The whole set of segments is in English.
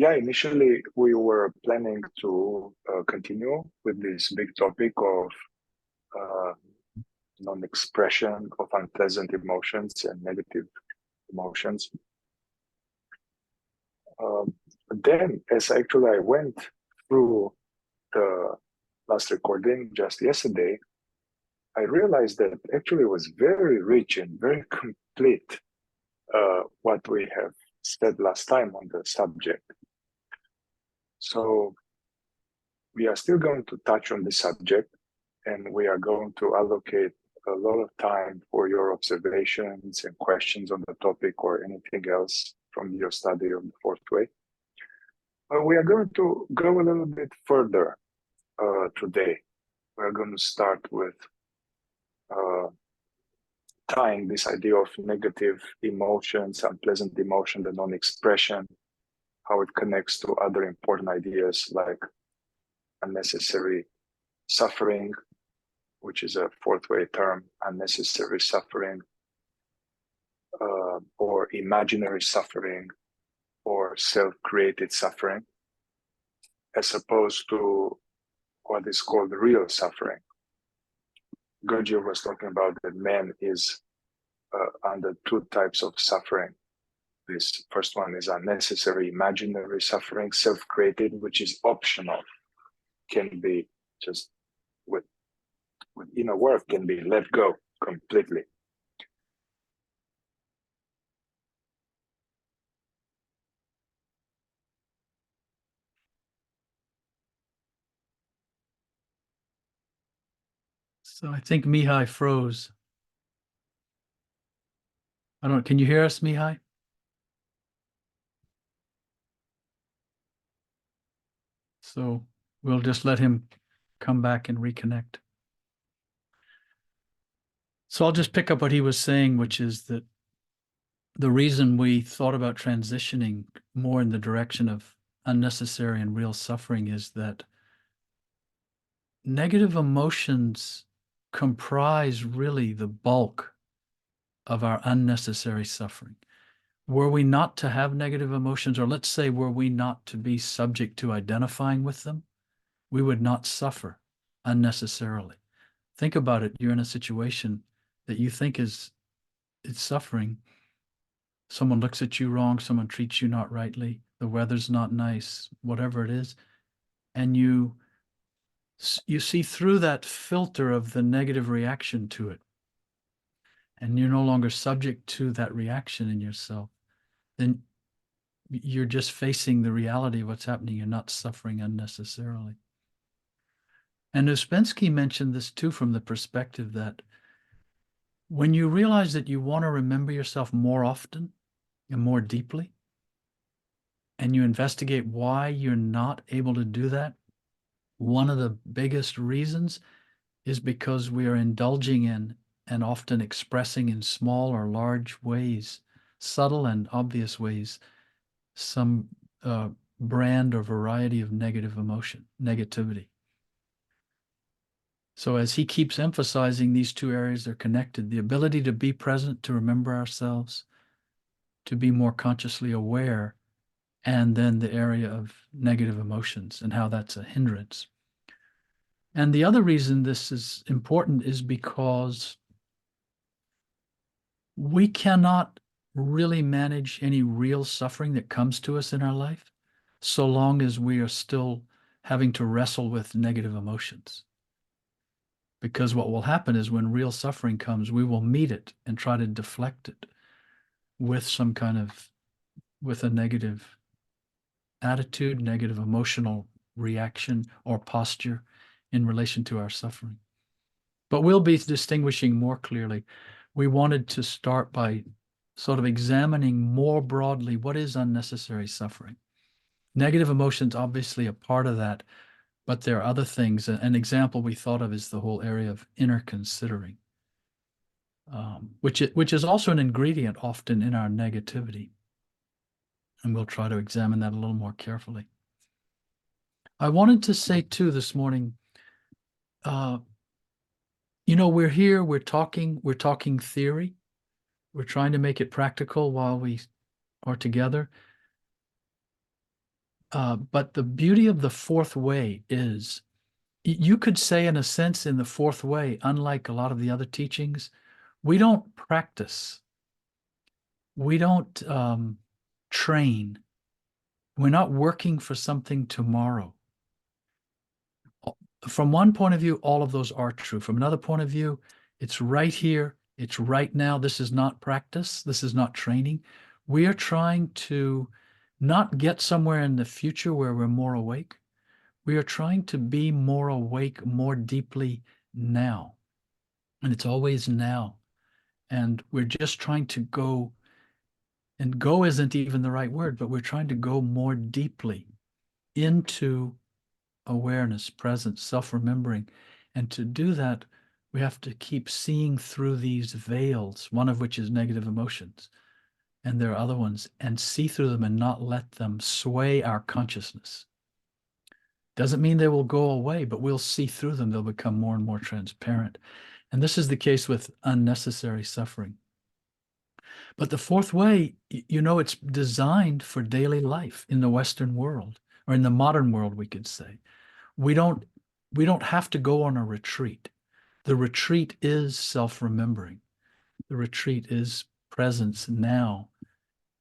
yeah, initially we were planning to continue with this big topic of uh, non-expression of unpleasant emotions and negative emotions. Then, as actually I went through the last recording just yesterday, I realized that actually was very rich and very complete what we have said last time on the subject. So we are still going to touch on the subject, and we are going to allocate a lot of time for your observations and questions on the topic or anything else from your study of the fourth way. But we are going to go a little bit further today. We're going to start with tying this idea of negative emotions, unpleasant emotion, the non-expression, how it connects to other important ideas like unnecessary suffering, which is a fourth way term, unnecessary suffering, or imaginary suffering, or self-created suffering, as opposed to what is called real suffering. Gurdjieff was talking about that man is under two types of suffering. This first one is unnecessary imaginary suffering, self-created, which is optional, can be just with inner work, can be let go completely. So I think Mihai froze. I don't, can you hear us, Mihai? So we'll just let him come back and reconnect. So I'll just pick up what he was saying, which is that the reason we thought about transitioning more in the direction of unnecessary and real suffering is that negative emotions comprise really the bulk of our unnecessary suffering. Were we not to have negative emotions, or let's say, were we not to be subject to identifying with them, we would not suffer unnecessarily. Think about it. You're in a situation that you think is suffering. Someone looks at you wrong, someone treats you not rightly, the weather's not nice, whatever it is, and you see through that filter of the negative reaction to it, and you're no longer subject to that reaction in yourself, then you're just facing the reality of what's happening. You're not suffering unnecessarily. And Ouspensky mentioned this too, from the perspective that when you realize that you want to remember yourself more often and more deeply, and you investigate why you're not able to do that, one of the biggest reasons is because we are indulging in and often expressing in small or large ways, subtle and obvious ways, some brand or variety of negative emotion, negativity. So as he keeps emphasizing, these two areas are connected: the ability to be present, to remember ourselves, to be more consciously aware, and then the area of negative emotions and how that's a hindrance. And the other reason this is important is because we cannot really manage any real suffering that comes to us in our life so long as we are still having to wrestle with negative emotions. Because what will happen is when real suffering comes, we will meet it and try to deflect it with some kind of, with a negative attitude, negative emotional reaction or posture in relation to our suffering. But we'll be distinguishing more clearly. We wanted to start by sort of examining more broadly what is unnecessary suffering. Negative emotions, obviously a part of that, but there are other things. An example we thought of is the whole area of inner considering, which is also an ingredient often in our negativity. And we'll try to examine that a little more carefully. I wanted to say too this morning, you know, we're here, we're talking theory. We're trying to make it practical while we are together. But the beauty of the fourth way is you could say, in a sense, in the fourth way, unlike a lot of the other teachings, we don't practice, we don't train, we're not working for something tomorrow. From one point of view, all of those are true. From another point of view, it's right here, it's right now. This is not practice, this is not training. We are trying to not get somewhere in the future where we're more awake. We are trying to be more awake, more deeply now. And it's always now. And we're just trying to go, and go isn't even the right word, but we're trying to go more deeply into awareness, presence, self-remembering. And to do that, we have to keep seeing through these veils, one of which is negative emotions. And there are other ones, and see through them and not let them sway our consciousness. Doesn't mean they will go away, but we'll see through them. They'll become more and more transparent. And this is the case with unnecessary suffering. But the fourth way, it's designed for daily life in the Western world, or in the modern world, we could say. We don't have to go on a retreat. The retreat is self-remembering. The retreat is presence now.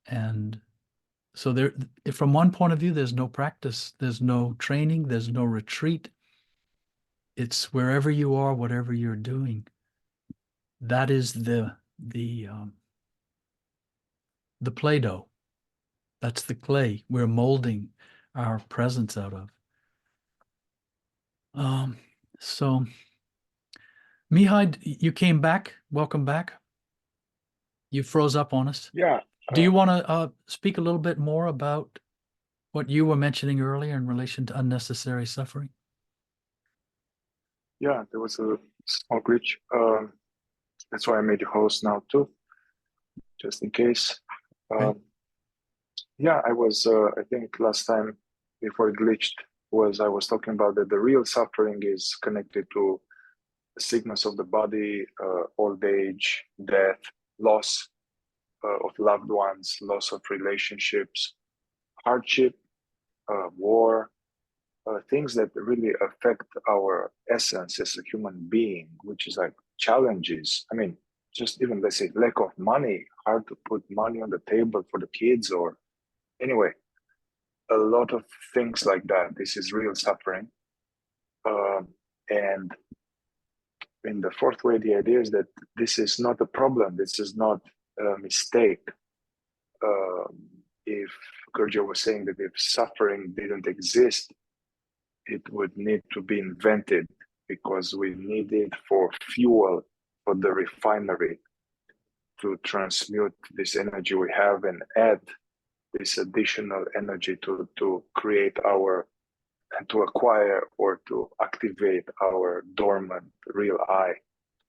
And so there, from one point of view, there's no practice, there's no training, there's no retreat. It's wherever you are, whatever you're doing. That is the Play-Doh. That's the clay we're molding our presence out of. So Mihai, you came back. Welcome back. You froze up on us. Yeah. Do you want to speak a little bit more about what you were mentioning earlier in relation to unnecessary suffering? Yeah, there was a small glitch. That's why I made you host now too, just in case. Okay. Yeah, I was, I think last time before it glitched I was talking about that the real suffering is connected to sickness of the body, old age, death, loss of loved ones, loss of relationships, hardship, war, things that really affect our essence as a human being, which is like challenges. I mean, just even let's say lack of money, hard to put money on the table for the kids, or anyway, a lot of things like that. This is real suffering. And in the fourth way, the idea is that this is not a problem. This is not a mistake. If Gurdjieff was saying that if suffering didn't exist, it would need to be invented because we need it for fuel for the refinery to transmute this energy we have and add this additional energy to create our and to acquire or to activate our dormant real I,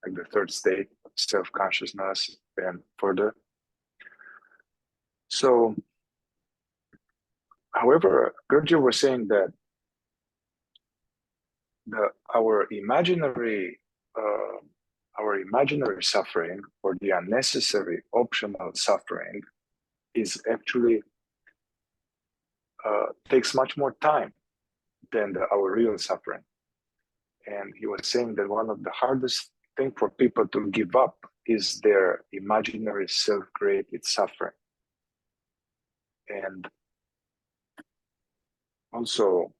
like the third state, self-consciousness and further. So, however, Gurdjieff was saying that our imaginary suffering or the unnecessary optional suffering is actually takes much more time than our real suffering. And he was saying that one of the hardest thing for people to give up is their imaginary self-created suffering. And also,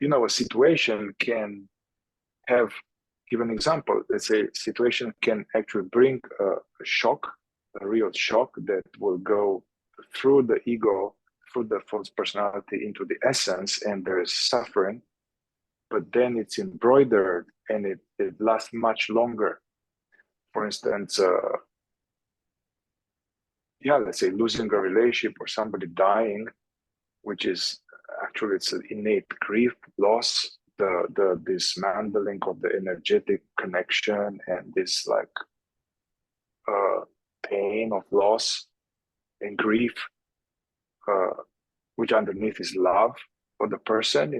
a situation can have, give an example, let's say a situation can actually bring a shock, a real shock that will go through the ego, through the false personality into the essence, and there is suffering, but then it's embroidered and it lasts much longer. For instance, let's say losing a relationship or somebody dying, which is actually it's an innate grief, loss, the dismantling of the energetic connection and this like pain of loss and grief, which underneath is love for the person,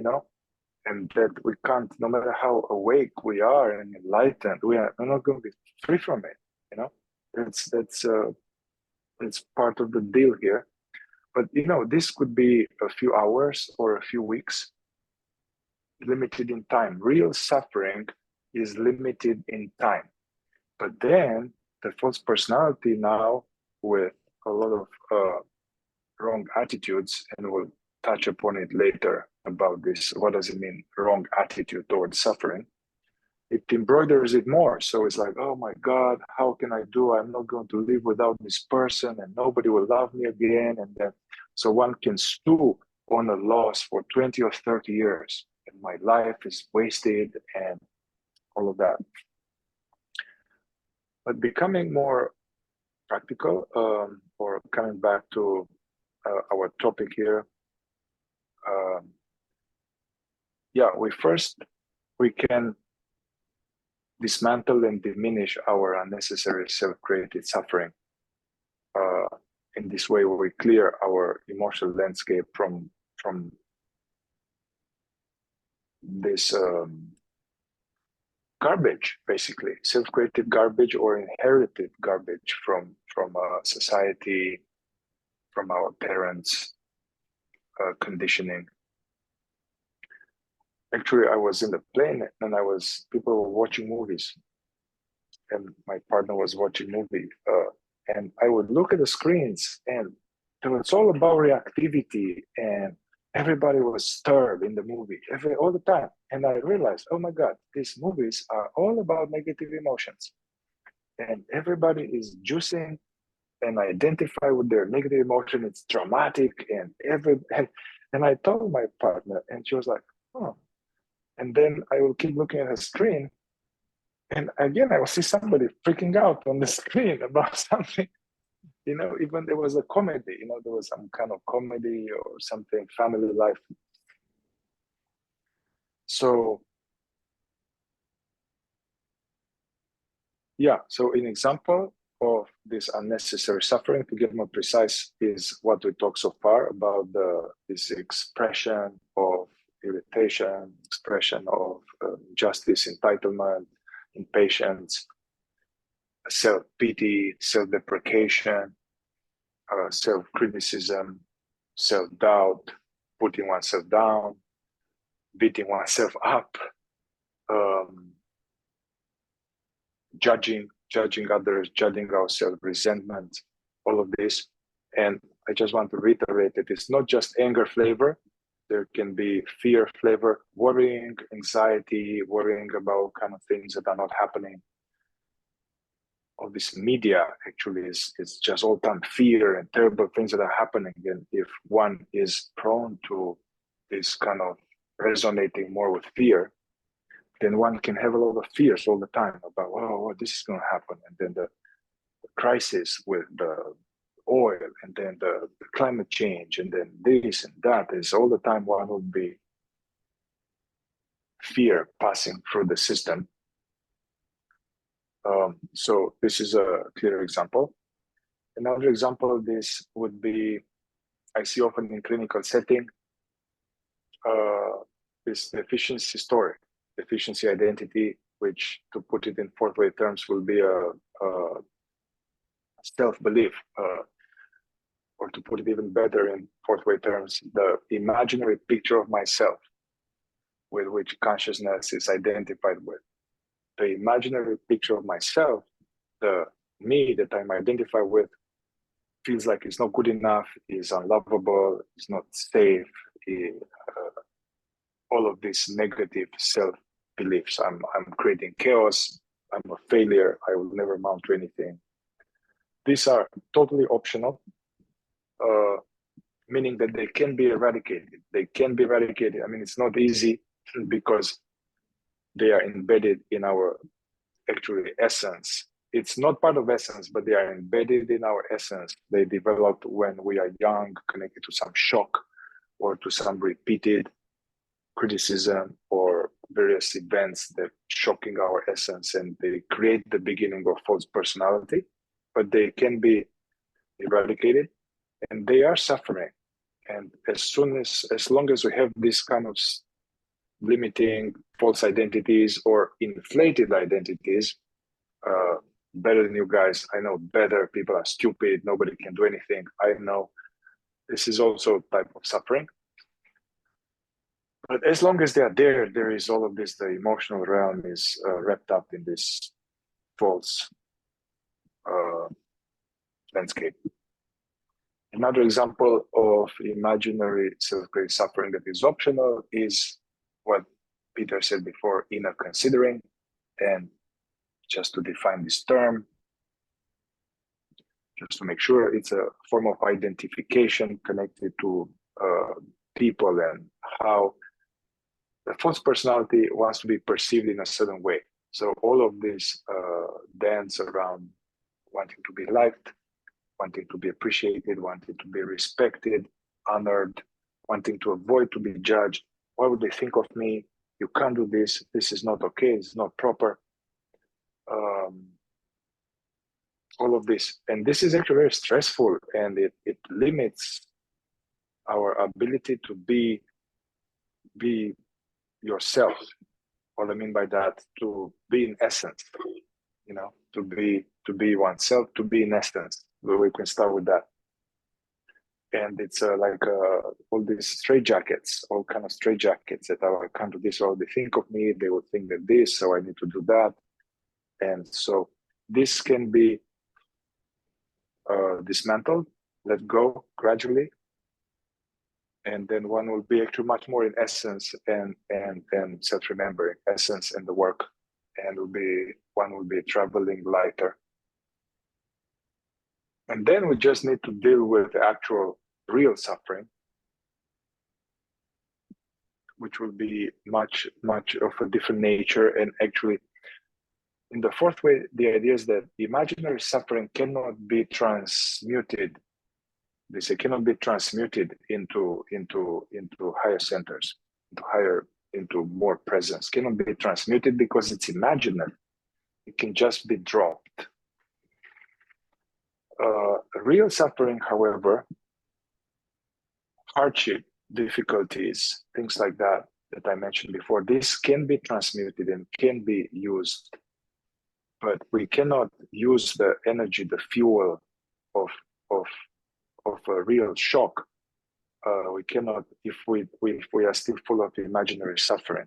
and that we can't, no matter how awake we are and enlightened, we're not going to be free from it. That's part of the deal here. But this could be a few hours or a few weeks, limited in time. Real suffering is limited in time. But then the false personality now, with a lot of wrong attitudes, and we'll touch upon it later about this. What does it mean, wrong attitude towards suffering? It embroiders it more. So it's like, oh my God, how can I do? I'm not going to live without this person, and nobody will love me again. And then, so one can stew on a loss for 20 or 30 years, and my life is wasted and all of that. But becoming more practical, or coming back to our topic here, we can dismantle and diminish our unnecessary self-created suffering. In this way, we clear our emotional landscape from this garbage, basically self-created garbage or inherited garbage from society, from our parents' conditioning. Actually, I was in the plane and people were watching movies, and my partner was watching movie, and I would look at the screens, and it's all about reactivity, and everybody was stirred in the movie all the time. And I realized, oh my God, these movies are all about negative emotions, and everybody is juicing and identify with their negative emotion. It's dramatic, and I told my partner, and she was like, oh. And then I will keep looking at the screen, and again I will see somebody freaking out on the screen about something. Even there was a comedy, there was some kind of comedy or something, family life. So an example of this unnecessary suffering, to get more precise, is what we talked so far about this expression of irritation, expression of justice, entitlement, impatience, self-pity, self-deprecation, self-criticism, self-doubt, putting oneself down, beating oneself up, judging others, judging ourselves, resentment, all of this. And I just want to reiterate that it's not just anger flavor. There can be fear flavor, worrying, anxiety, worrying about kind of things that are not happening. All this media actually is just all time fear and terrible things that are happening. And if one is prone to this kind of resonating more with fear, then one can have a lot of fears all the time about, oh, this is going to happen. And then the crisis with the oil, and then the climate change, and then this and that, is all the time one would be fear passing through the system. So this is a clear example. Another example of this would be, I see often in clinical setting, this deficiency story, deficiency identity, which, to put it in fourth way terms, will be a self-belief, or to put it even better in fourth way terms, the imaginary picture of myself with which consciousness is identified with. The imaginary picture of myself, the me that I'm identified with, feels like it's not good enough, is unlovable, is not safe, all of these negative self-beliefs. I'm creating chaos, I'm a failure, I will never amount to anything. These are totally optional, meaning that they can be eradicated. They can be eradicated. I mean, it's not easy because they are embedded in our actually essence. It's not part of essence, but they are embedded in our essence. They developed when we are young, connected to some shock or to some repeated criticism or various events that shocking our essence, and they create the beginning of false personality, but they can be eradicated, and they are suffering. And as long as we have this kind of limiting false identities or inflated identities, better than you guys, I know better, people are stupid, nobody can do anything, I know, This is also a type of suffering. But as long as they are there, there is all of this, the emotional realm is wrapped up in this false landscape. Another example of imaginary self-created suffering that is optional is what Peter said before, inner considering. And just to define this term, just to make sure, it's a form of identification connected to people and how the false personality wants to be perceived in a certain way. So all of this dance around wanting to be liked, wanting to be appreciated, wanting to be respected, honored, wanting to avoid to be judged. What would they think of me? You can't do this. This is not okay. It's not proper. All of this. And this is actually very stressful, and it limits our ability to be yourself. What I mean by that, to be in essence, to be oneself, to be in essence. We can start with that. And it's like all these straitjackets, all kind of straitjackets that I can't do this, or they think of me, they will think that this, so I need to do that. And so this can be dismantled, let go gradually, and then one will be actually much more in essence and self-remembering, essence and the work, and one will be traveling lighter. And then we just need to deal with the actual real suffering, which will be much of a different nature. And actually, in the fourth way, the idea is that imaginary suffering cannot be transmuted. They say cannot be transmuted into higher centers, into more presence. Cannot be transmuted because it's imaginary. It can just be dropped. Real suffering, however, hardship, difficulties, things like that I mentioned before, this can be transmuted and can be used, but we cannot use the energy, the fuel of a real shock. We cannot if we are still full of imaginary suffering.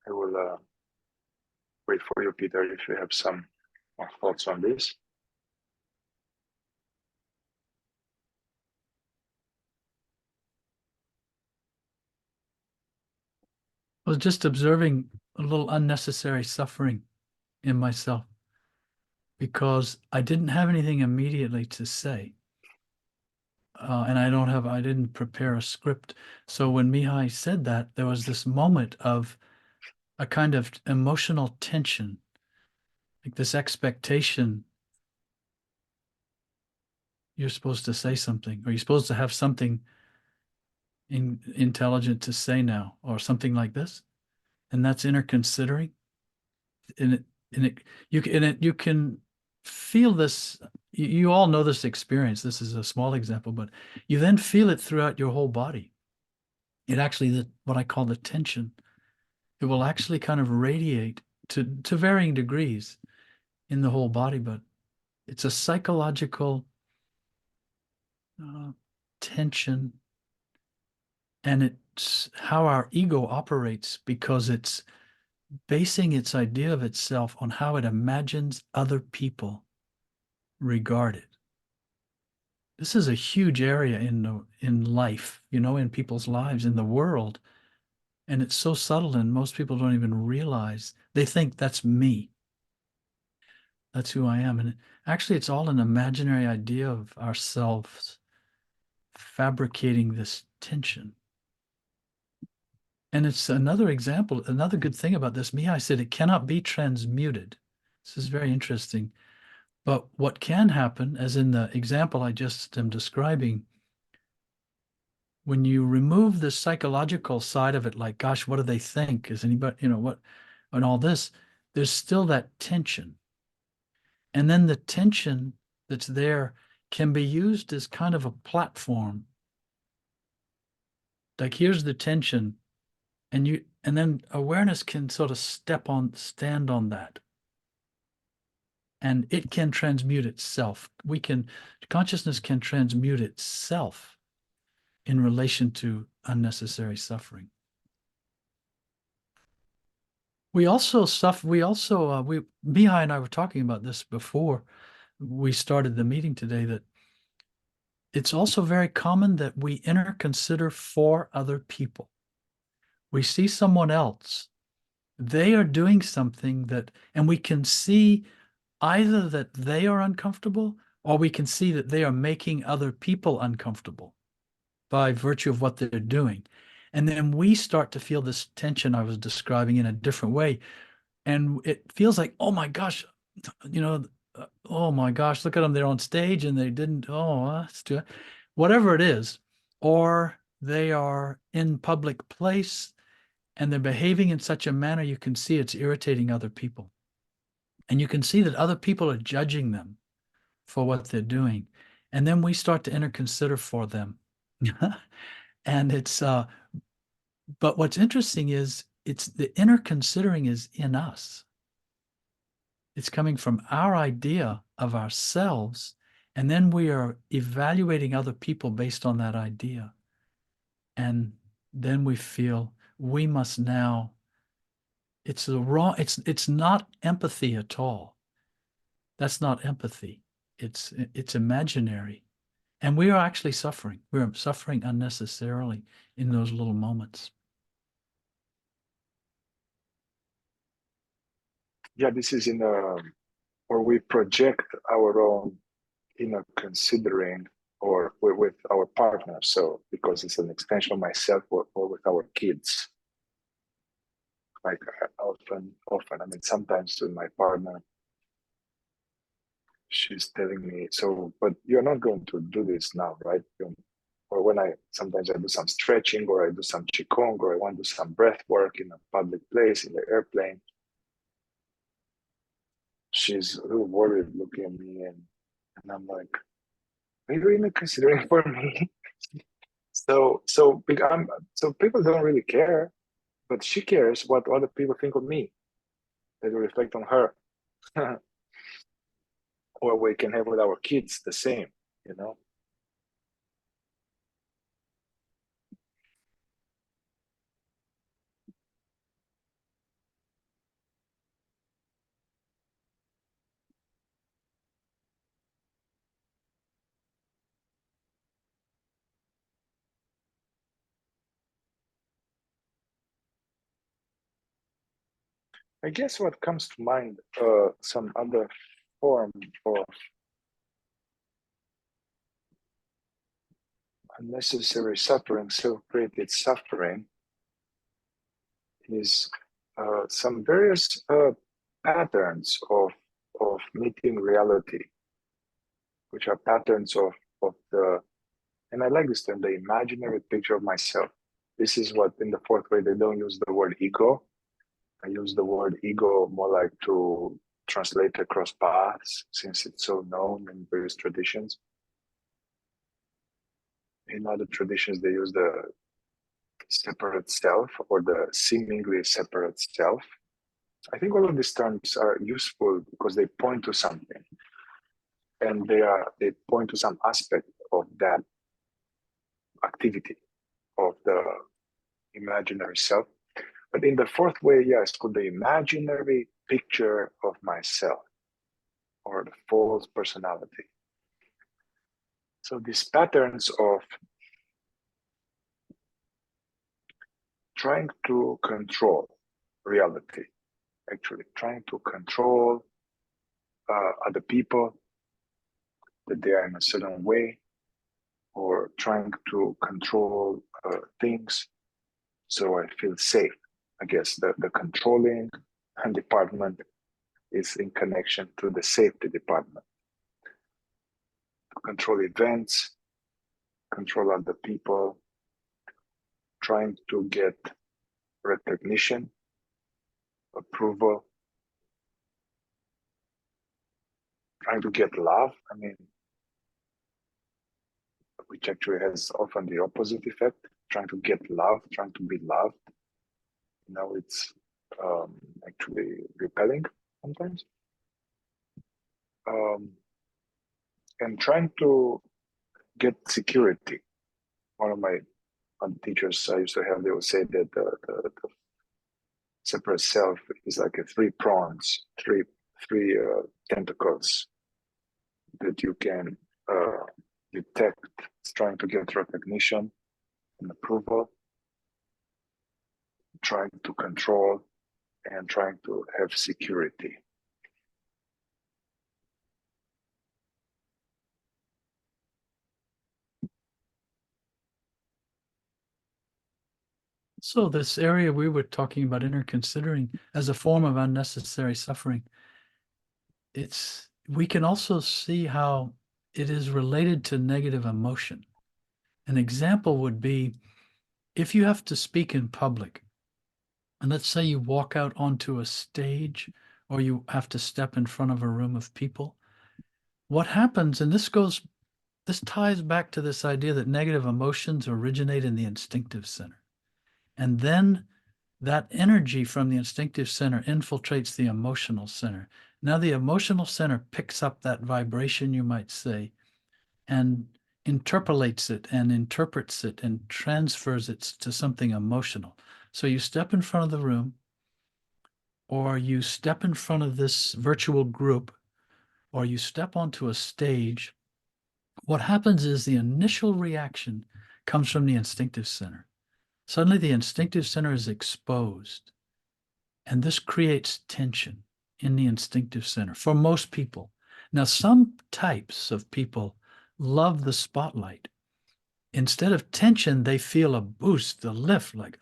I will wait for you, Peter, if you have some more thoughts on this. I was just observing a little unnecessary suffering in myself because I didn't have anything immediately to say. And I didn't prepare a script. So when Mihai said that, there was this moment of a kind of emotional tension, like this expectation. You're supposed to say something, or you're supposed to have something intelligent to say now, or something like this. And that's inner considering. You can feel this. You all know this experience. This is a small example, but you then feel it throughout your whole body. It actually, what I call the tension, it will actually kind of radiate to varying degrees in the whole body, but it's a psychological tension, and it's how our ego operates because it's basing its idea of itself on how it imagines other people regard it. This is a huge area in life, in people's lives, in the world. And it's so subtle, and most people don't even realize. They think that's me. That's who I am. And actually, it's all an imaginary idea of ourselves fabricating this tension. And it's another example, another good thing about this. Mihai said it cannot be transmuted. This is very interesting. But what can happen, as in the example I just am describing, when you remove the psychological side of it, like, gosh, what do they think? Is anybody, what, and all this, there's still that tension. And then the tension that's there can be used as kind of a platform. Like, here's the tension, and And then awareness can sort of stand on that. And it can transmute itself. Consciousness can transmute itself in relation to unnecessary suffering. Mihai and I were talking about this before we started the meeting today, that it's also very common that we consider for other people. We see someone else, they are doing something and we can see either that they are uncomfortable, or we can see that they are making other people uncomfortable by virtue of what they're doing. And then we start to feel this tension I was describing in a different way. And it feels like, oh my gosh, oh my gosh, look at them. They're on stage and they didn't, let's do it. Whatever it is, or they are in public place and they're behaving in such a manner you can see it's irritating other people. And you can see that other people are judging them for what they're doing. And then we start to consider for them. And but what's interesting is it's the inner considering is in us. It's coming from our idea of ourselves, and then we are evaluating other people based on that idea. And then we feel we must now, it's not empathy at all. That's not empathy. It's imaginary. And we are actually suffering. We're suffering unnecessarily in those little moments. Yeah, this is where we project our own inner considering or with our partner. So because it's an extension of myself, or with our kids. Like often, I mean, sometimes with my partner, she's telling me, so, but you're not going to do this now, right? Or when sometimes I do some stretching, or I do some qigong, or I want to do some breath work in a public place, in the airplane. She's a little worried looking at me, and I'm like, are you really considering for me? So people don't really care, but she cares what other people think of me. They reflect on her. Or we can have with our kids the same, you know? I guess what comes to mind, some other form of unnecessary suffering, self-created suffering, is some various patterns of meeting reality, which are patterns of and I like this term, the imaginary picture of myself. This is what in the fourth way, they don't use the word ego. I use the word ego more like to translate across paths, since it's so known in various traditions. In other traditions, they use the separate self or the seemingly separate self. I think all of these terms are useful because they point to something, and they point to some aspect of that activity of the imaginary self. But in the fourth way, it's called the imaginary picture of myself, or the false personality. So these patterns of trying to control reality, actually trying to control other people, that they are in a certain way, or trying to control things so I feel safe. I guess the controlling department is in connection to the safety department. Control events, control other people, trying to get recognition, approval, trying to get love. I mean, which actually has often the opposite effect, trying to get love, trying to be loved. Now it's actually repelling sometimes. And trying to get security. One of my teachers I used to have, they would say that the separate self is like a three prongs, three tentacles that you can detect. It's trying to get recognition and approval, trying to control, and trying to have security. So this area we were talking about inner considering as a form of unnecessary suffering, we can also see how it is related to negative emotion. An example would be if you have to speak in public, and let's say you walk out onto a stage or you have to step in front of a room of people, what happens, and this ties back to this idea that negative emotions originate in the instinctive center. And then that energy from the instinctive center infiltrates the emotional center. Now the emotional center picks up that vibration, you might say, and interpolates it and interprets it and transfers it to something emotional. So you step in front of the room, or you step in front of this virtual group, or you step onto a stage. What happens is the initial reaction comes from the instinctive center. Suddenly the instinctive center is exposed, and this creates tension in the instinctive center for most people. Now, some types of people love the spotlight. Instead of tension, they feel a boost, a lift, like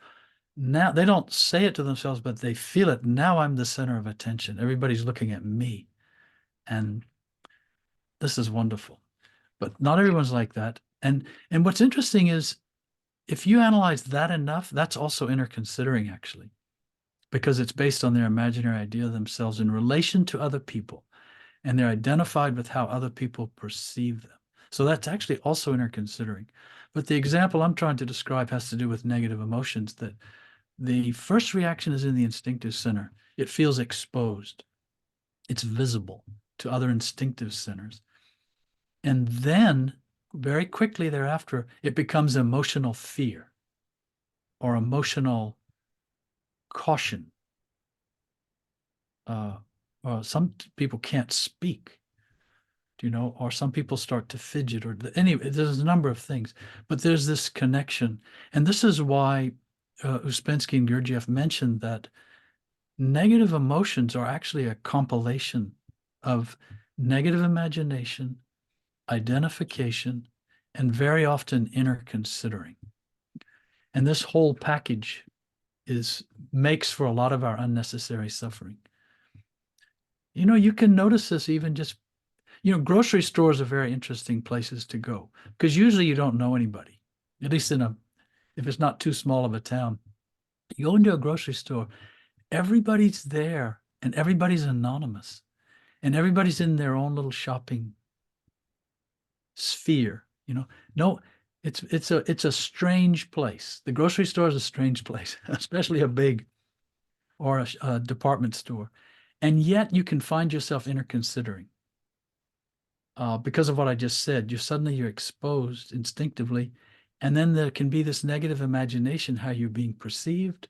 now they don't say it to themselves, but they feel it. Now I'm the center of attention. Everybody's looking at me. And this is wonderful. But not everyone's like that. And what's interesting is if you analyze that enough, that's also inner considering, actually, because it's based on their imaginary idea of themselves in relation to other people. And they're identified with how other people perceive them. So that's actually also inner considering. But the example I'm trying to describe has to do with negative emotions, that the first reaction is in the instinctive center. It feels exposed. It's visible to other instinctive centers. And then very quickly thereafter, it becomes emotional fear or emotional caution. Some people can't speak, or some people start to fidget, or anyway, there's a number of things, but there's this connection. And this is why Uspensky and Gurdjieff mentioned that negative emotions are actually a compilation of negative imagination, identification, and very often inner considering. And this whole package makes for a lot of our unnecessary suffering. You can notice this even just, grocery stores are very interesting places to go because usually you don't know anybody, at least if it's not too small of a town. You go into a grocery store, everybody's there and everybody's anonymous and everybody's in their own little shopping sphere. No, it's a strange place. The grocery store is a strange place, especially a big or a department store. And yet you can find yourself inner considering. Because of what I just said, you're exposed instinctively. And then there can be this negative imagination, how you're being perceived,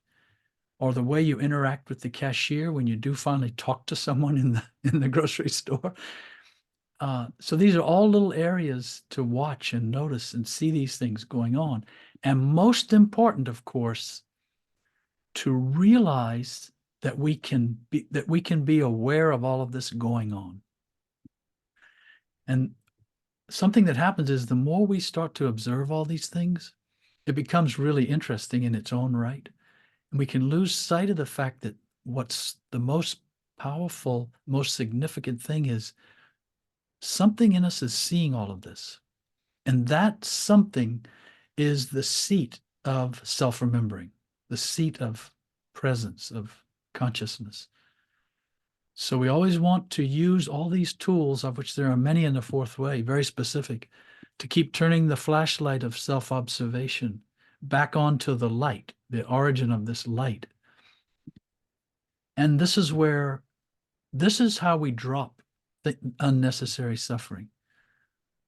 or the way you interact with the cashier when you do finally talk to someone in the grocery store. So these are all little areas to watch and notice and see these things going on. And most important, of course, to realize that we can be aware of all of this going on. And something that happens is the more we start to observe all these things, it becomes really interesting in its own right. And we can lose sight of the fact that what's the most powerful, most significant thing is something in us is seeing all of this. And that something is the seat of self-remembering, the seat of presence, of consciousness. So we always want to use all these tools, of which there are many in the fourth way, very specific, to keep turning the flashlight of self-observation back onto the light, the origin of this light, And this is how we drop the unnecessary suffering.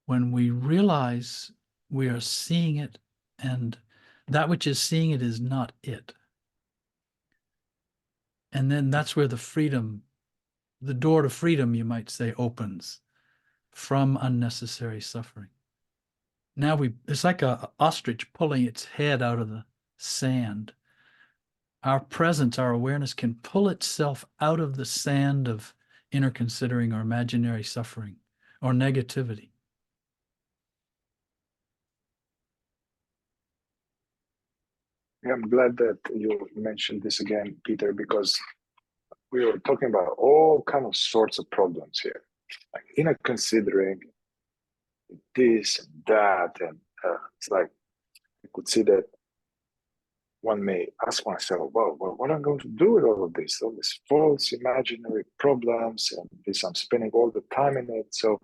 When we realize we are seeing it, and that which is seeing it is not it. And then that's where the door to freedom, you might say, opens from unnecessary suffering. Now it's like a ostrich pulling its head out of the sand. Our presence, our awareness can pull itself out of the sand of inner considering or imaginary suffering or negativity. Yeah, I'm glad that you mentioned this again, Peter, because we were talking about all kind of sorts of problems here, like inner considering this and that, and it's like I could see that one may ask myself, well, what am I going to do with all these false imaginary problems, and this I'm spending all the time in it. So,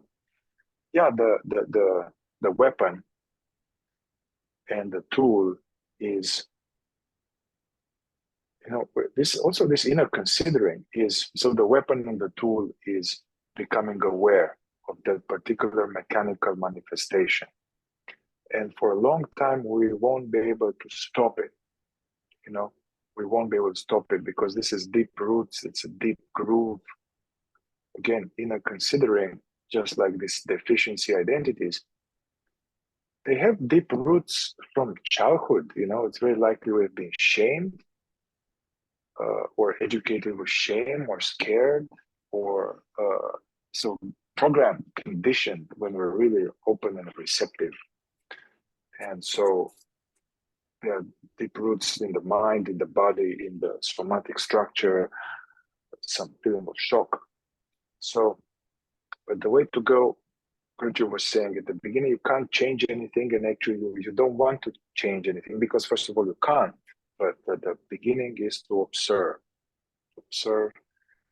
yeah, the weapon and the tool is, this inner considering is, so the weapon and the tool is becoming aware of that particular mechanical manifestation. And for a long time, we won't be able to stop it. We won't be able to stop it because this is deep roots. It's a deep groove. Again, inner considering, just like these deficiency identities, they have deep roots from childhood. It's very likely we've been shamed, or educated with shame, or scared, or so programmed, conditioned when we're really open and receptive. And so there are deep roots in the mind, in the body, in the somatic structure, some feeling of shock. So, but the way to go, Gurdjieff was saying at the beginning, you can't change anything, and actually you don't want to change anything because, first of all, you can't. But the beginning is to observe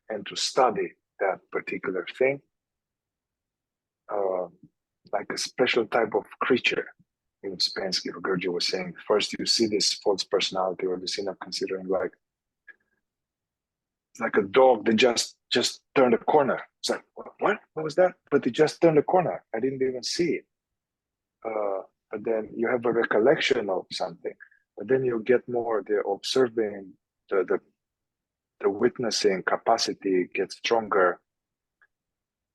and to study that particular thing, like a special type of creature. Spensky or Gurdjieff was saying, first you see this false personality or this inner considering, like a dog that just turned a corner. It's like, what was that? But it just turned a corner. I didn't even see it. But then you have a recollection of something. But then you get more the observing, the witnessing capacity gets stronger.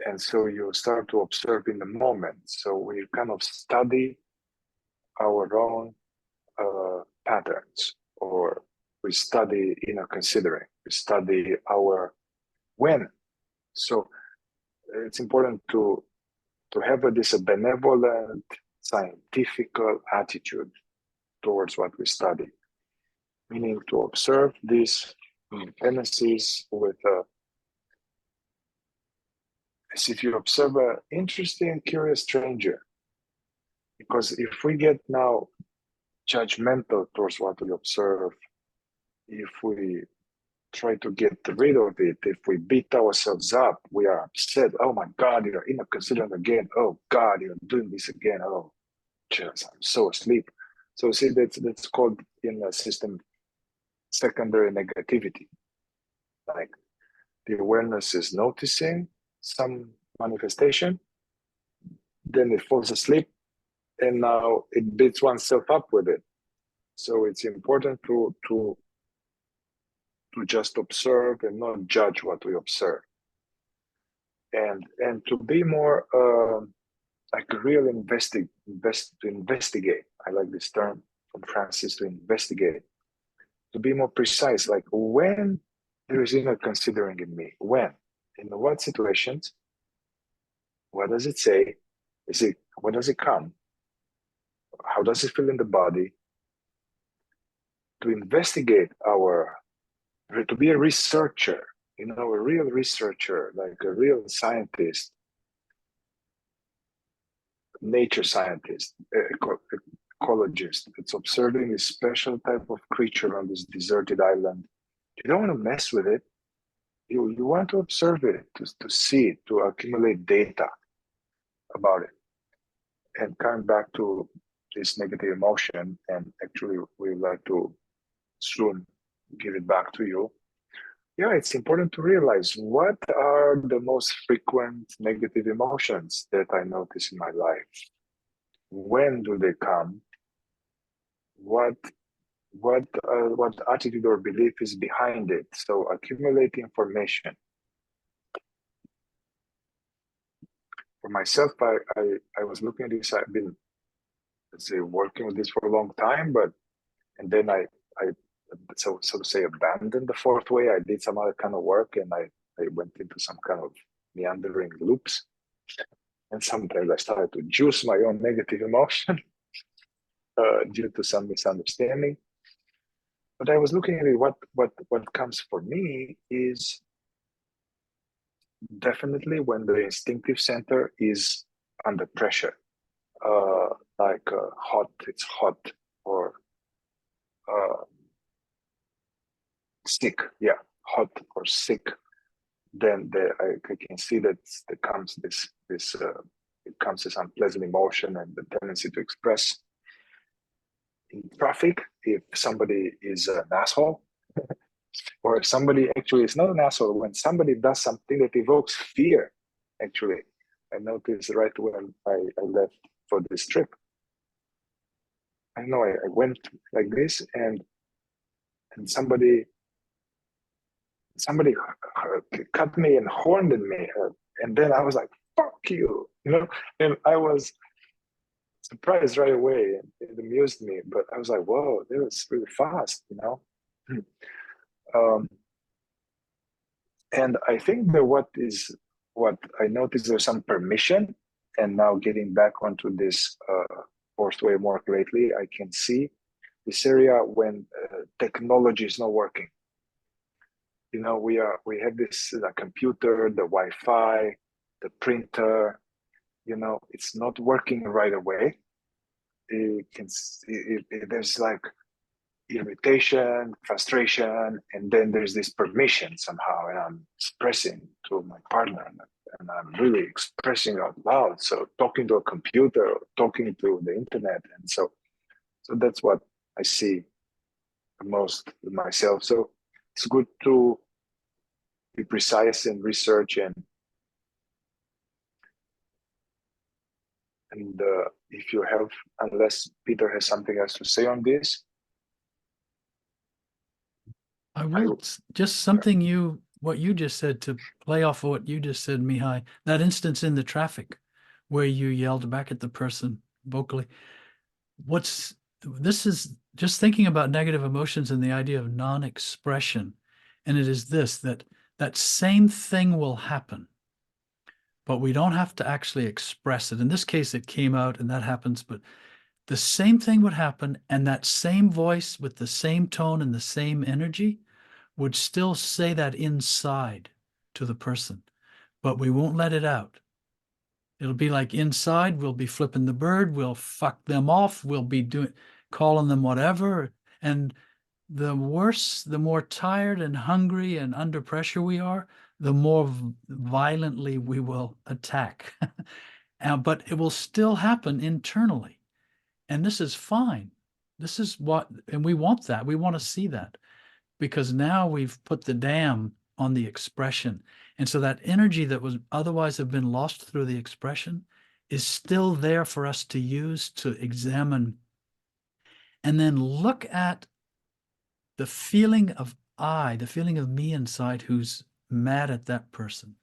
And so you start to observe in the moment. So we kind of study our own patterns, or we study inner considering, we study our when. So it's important to have this benevolent, scientific attitude towards what we study, meaning to observe these tendencies with as if you observe an interesting, curious stranger. Because if we get now judgmental towards what we observe, if we try to get rid of it, if we beat ourselves up, we are upset. Oh my God, you're inner considering again. Oh God, you're doing this again. Oh, just I'm so asleep. So see, that's called in the system secondary negativity. Like the awareness is noticing some manifestation, then it falls asleep, and now it beats oneself up with it. So it's important to just observe and not judge what we observe, and to be more like a real to investigate. I like this term from Francis, to investigate, to be more precise. Like when there is inner considering in me, when, in what situations, what does it say? What does it come? How does it feel in the body? To investigate to be a researcher, a real researcher, like a real scientist, nature scientist, ecologist. It's observing a special type of creature on this deserted island. You don't want to mess with it. You want to observe it, to see it, to accumulate data about it. And coming back to this negative emotion, and actually we would like to soon give it back to you. yeah, it's important to realize what are the most frequent negative emotions that I notice in my life. When do they come? What what attitude or belief is behind it? So accumulate information. For myself, I was looking at this. I've been, let's say, working with this for a long time, but and then I so to say abandoned the fourth way. I did some other kind of work, and I went into some kind of meandering loops. And sometimes I started to juice my own negative emotion due to some misunderstanding. But I was looking at it. What comes for me is definitely when the instinctive center is under pressure, like hot. It's hot, or sick. Yeah, hot or sick. Then I can see that there comes this it comes this unpleasant emotion and the tendency to express. In traffic, if somebody is an asshole, or if somebody actually is not an asshole, when somebody does something that evokes fear, actually, I noticed right when I left for this trip. I know I went like this, and somebody cut me and horned me, and then I was like, "Fuck you," and I was surprised right away, and it amused me. But I was like, "Whoa, that was really fast." And I think that what I noticed, there's some permission, and now getting back onto this fourth way more lately, I can see this area when technology is not working. We have this the computer, the Wi-Fi, the printer. It's not working right away. There's like irritation, frustration, and then there's this permission somehow, and I'm expressing to my partner, and I'm really expressing out loud. So talking to a computer, or talking to the internet, and so that's what I see the most in myself. So it's good to be precise in research, and if you have, unless Peter has something else to say on this. I will just something what you just said, to play off of what you just said, Mihai, that instance in the traffic where you yelled back at the person vocally. This is just thinking about negative emotions and the idea of non-expression. And it is that same thing will happen, but we don't have to actually express it. In this case, it came out and that happens, but the same thing would happen, and that same voice with the same tone and the same energy would still say that inside to the person, but we won't let it out. It'll be like inside, we'll be flipping the bird, we'll fuck them off, we'll be calling them whatever. And the worse, the more tired and hungry and under pressure we are, the more violently we will attack. But it will still happen internally. And this is fine. This is and we want that. We want to see that, because now we've put the dam on the expression. And so that energy that was otherwise have been lost through the expression is still there for us to use, to examine, and then look at the feeling of the feeling of me inside who's mad at that person.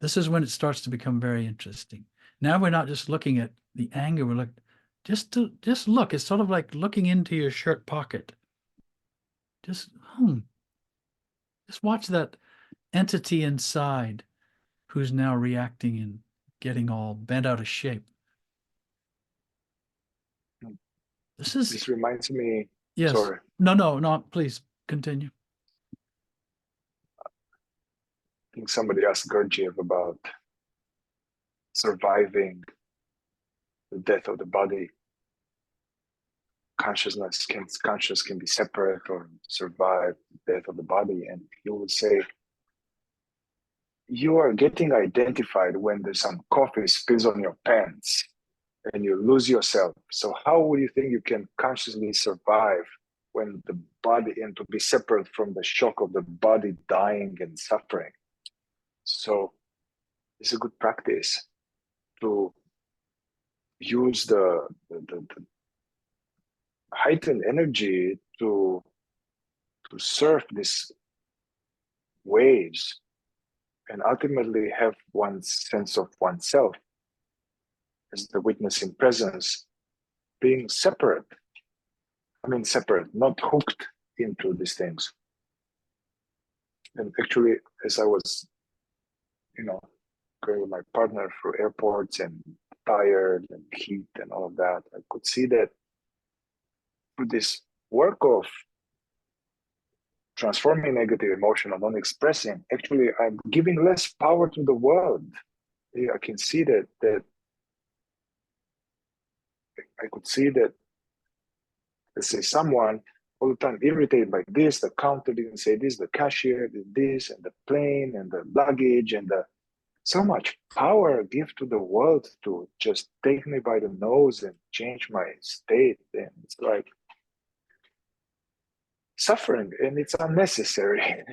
This is when it starts to become very interesting. Now we're not just looking at the anger, we're just look. It's sort of like looking into your shirt pocket. Just watch that entity inside who's now reacting and getting all bent out of shape. This reminds me. Yes. Sorry. No, please continue. I think somebody asked Gurdjieff about surviving the death of the body. Conscious can be separate or survive the death of the body, and he would say, you are getting identified when there's some coffee spills on your pants and you lose yourself. So how would you think you can consciously survive when the body, and to be separate from the shock of the body dying and suffering. So it's a good practice to use the heightened energy to surf these waves and ultimately have one's sense of oneself as the witnessing presence being separate. I mean, separate, not hooked into these things. And actually, as I was, going with my partner through airports and tired and heat and all of that, I could see that through this work of transforming negative emotion or non-expressing, actually, I'm giving less power to the world. I can see that I could see that, let's say, someone all the time irritated by this, the counter didn't say this, the cashier did this, and the plane and the luggage and the so much power give to the world to just take me by the nose and change my state. And it's like suffering, and it's unnecessary.